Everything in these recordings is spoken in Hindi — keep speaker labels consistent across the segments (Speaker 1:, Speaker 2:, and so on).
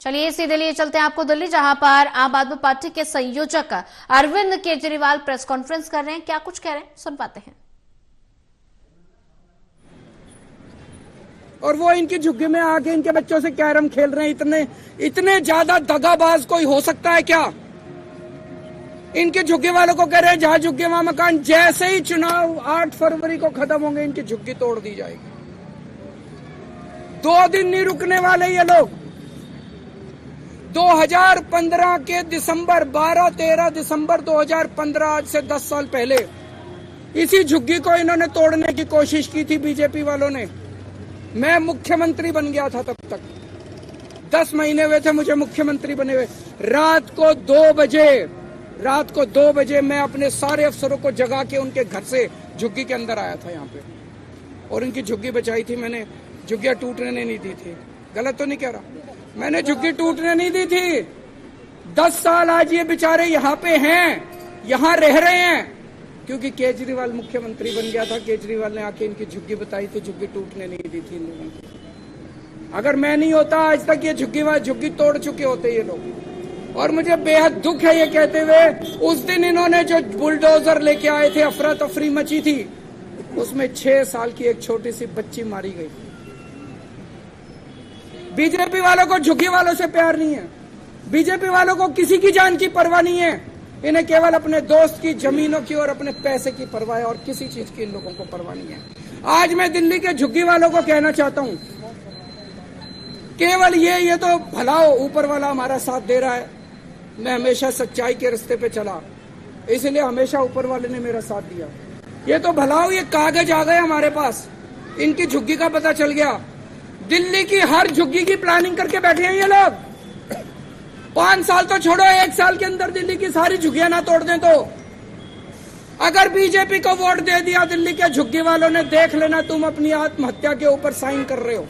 Speaker 1: चलिए सीधे लिए चलते हैं आपको दिल्ली, जहां पर आम आदमी पार्टी के संयोजक अरविंद केजरीवाल प्रेस कॉन्फ्रेंस कर रहे हैं। क्या कुछ कह रहे हैं, सुन पाते हैं।
Speaker 2: और वो इनकी झुग्गी में आके इनके बच्चों से कैरम खेल रहे हैं। इतने ज्यादा दगाबाज कोई हो सकता है क्या? इनके झुग्गी वालों को कह रहे हैं जहां झुग्गी वहां मकान। जैसे ही चुनाव 8 फरवरी को खत्म होंगे इनकी झुग्गी तोड़ दी जाएगी। 2 दिन नहीं रुकने वाले ये लोग। 2015 के दिसंबर 12-13 दिसंबर 2015, आज से 10 साल पहले इसी झुग्गी को इन्होंने तोड़ने की कोशिश की थी बीजेपी वालों ने। मैं मुख्यमंत्री बन गया था तब तक, 10 महीने हुए थे मुझे मुख्यमंत्री बने हुए। रात को 2 बजे मैं अपने सारे अफसरों को जगा के उनके घर से झुग्गी के अंदर आया था यहाँ पे, और इनकी झुग्गी बचाई थी मैंने। झुग्गियां टूटने नहीं दी थी। गलत तो नहीं कह रहा? मैंने झुग्गी टूटने नहीं दी थी। 10 साल आज ये बेचारे यहाँ पे हैं, यहाँ रह रहे हैं, क्योंकि केजरीवाल मुख्यमंत्री बन गया था। केजरीवाल ने आके इनकी झुग्गी बताई थी, झुग्गी टूटने नहीं दी थी इन लोगों की। अगर मैं नहीं होता आज तक ये झुग्गी तोड़ चुके होते ये लोग। और मुझे बेहद दुख है ये कहते हुए, उस दिन इन्होंने जो बुलडोजर लेके आए थे, अफरा तफरी मची थी, उसमें 6 साल की एक छोटी सी बच्ची मारी गई। बीजेपी वालों को झुग्गी वालों से प्यार नहीं है। बीजेपी वालों को किसी की जान की परवाह नहीं है। इन्हें केवल अपने दोस्त की जमीनों की और अपने पैसे की परवाह है, और किसी चीज की इन लोगों को परवाह नहीं है। आज मैं दिल्ली के झुग्गी वालों को कहना चाहता हूं, केवल ये तो भला हो, ऊपर वाला हमारा साथ दे रहा है। मैं हमेशा सच्चाई के रास्ते पे चला, इसलिए हमेशा ऊपर वाले ने मेरा साथ दिया। ये तो भला हो, ये कागज आ गए हमारे पास, इनकी झुग्गी का पता चल गया। दिल्ली की हर झुग्गी की प्लानिंग करके बैठे हैं ये लोग। 5 साल तो छोड़ो, 1 साल के अंदर दिल्ली की सारी झुग्गियां ना तोड़ दें तो। अगर बीजेपी को वोट दे दिया दिल्ली के झुग्गी वालों ने, देख लेना तुम अपनी आत्महत्या के ऊपर साइन कर रहे हो।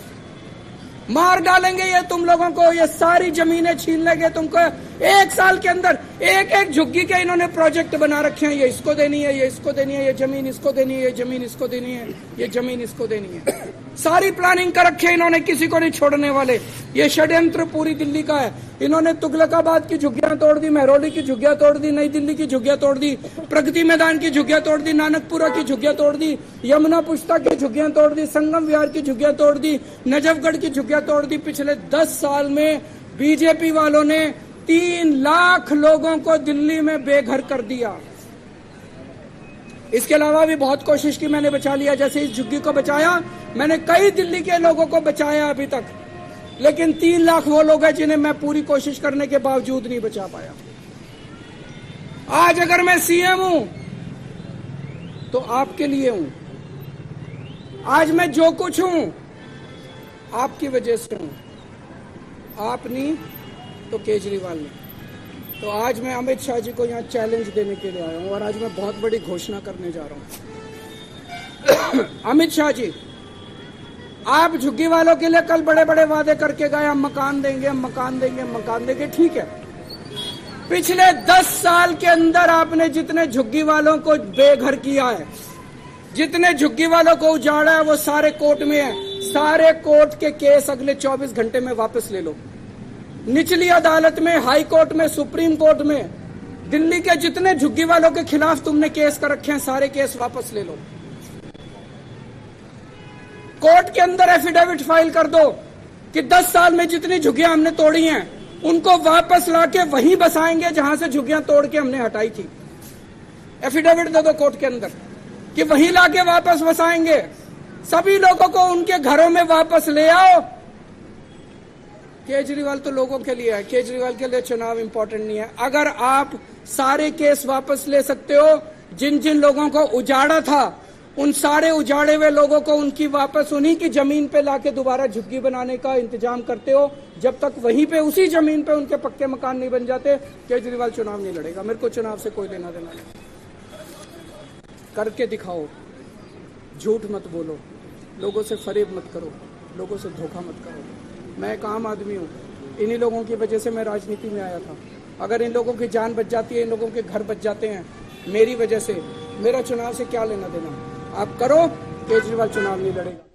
Speaker 2: मार डालेंगे ये तुम लोगों को, ये सारी जमीनें छीन लेंगे तुमको। 1 साल के अंदर एक झुग्गी के इन्होंने प्रोजेक्ट बना रखे हैं। ये इसको देनी है, ये इसको देनी है, ये जमीन इसको देनी है, ये जमीन इसको देनी है, ये जमीन इसको देनी है। सारी प्लानिंग कर रखी है इन्होंने, किसी को नहीं छोड़ने वाले। ये षड्यंत्र पूरी दिल्ली का है। इन्होंने तुगलकाबाद की झुग्गियां तोड़ दी, महरौली की झुग्गियां तोड़ दी, नई दिल्ली की झुग्गियां तोड़ दी, प्रगति मैदान की झुग्गियां तोड़ दी, नानकपुरा की झुग्गियां तोड़ दी, यमुना पुष्ता की झुग्गियां तोड़ दी, संगम विहार की झुग्गियां तोड़ दी, नजफगढ़ की झुग्गियां तोड़ दी। पिछले 10 साल में बीजेपी वालों ने 3 लाख लोगों को दिल्ली में बेघर कर दिया। इसके अलावा भी बहुत कोशिश की मैंने, बचा लिया। जैसे इस झुग्गी को बचाया मैंने, कई दिल्ली के लोगों को बचाया अभी तक, लेकिन 3 लाख वो लोग हैं जिन्हें मैं पूरी कोशिश करने के बावजूद नहीं बचा पाया। आज अगर मैं सीएम हूं तो आपके लिए हूं। आज मैं जो कुछ हूं आपकी वजह से हूं। आप नहीं तो केजरीवाल ने। तो आज मैं अमित शाह जी को यहाँ चैलेंज देने के लिए आया हूँ, और आज मैं बहुत बड़ी घोषणा करने जा रहा हूँ। अमित शाह जी, आप झुग्गी वालों के लिए कल बड़े बड़े वादे करके गए, हम मकान देंगे, हम मकान देंगे, हम मकान देंगे। ठीक है, पिछले 10 साल के अंदर आपने जितने झुग्गी वालों को बेघर किया है, जितने झुग्गी वालों को उजाड़ा है, वो सारे कोर्ट में है। सारे कोर्ट के केस अगले 24 घंटे में वापस ले लो। निचली अदालत में, हाई कोर्ट में, सुप्रीम कोर्ट में, दिल्ली के जितने झुग्गी वालों के खिलाफ तुमने केस कर रखे हैं, सारे केस वापस ले लो। कोर्ट के अंदर एफिडेविट फाइल कर दो कि 10 साल में जितनी झुग्गियां हमने तोड़ी हैं, उनको वापस लाके वहीं बसाएंगे जहां से झुग्गियां तोड़ के हमने हटाई थी। एफिडेविट दे दो कोर्ट के अंदर कि वहीं लाके वापस बसाएंगे। सभी लोगों को उनके घरों में वापस ले आओ। केजरीवाल तो लोगों के लिए है, केजरीवाल के लिए चुनाव इंपॉर्टेंट नहीं है। अगर आप सारे केस वापस ले सकते हो, जिन जिन लोगों को उजाड़ा था, उन सारे उजाड़े हुए लोगों को उनकी वापस उन्हीं की जमीन पे लाके दोबारा झुग्गी बनाने का इंतजाम करते हो, जब तक वहीं पे उसी जमीन पे उनके पक्के मकान नहीं बन जाते, केजरीवाल चुनाव नहीं लड़ेगा। मेरे को चुनाव से कोई लेना देना नहीं। करके दिखाओ, झूठ मत बोलो, लोगों से फरेब मत करो, लोगों से धोखा मत करो। मैं एक आम आदमी हूँ, इन्हीं लोगों की वजह से मैं राजनीति में आया था। अगर इन लोगों की जान बच जाती है, इन लोगों के घर बच जाते हैं मेरी वजह से, मेरा चुनाव से क्या लेना देना? आप करो, केजरीवाल चुनाव नहीं लड़ेगा।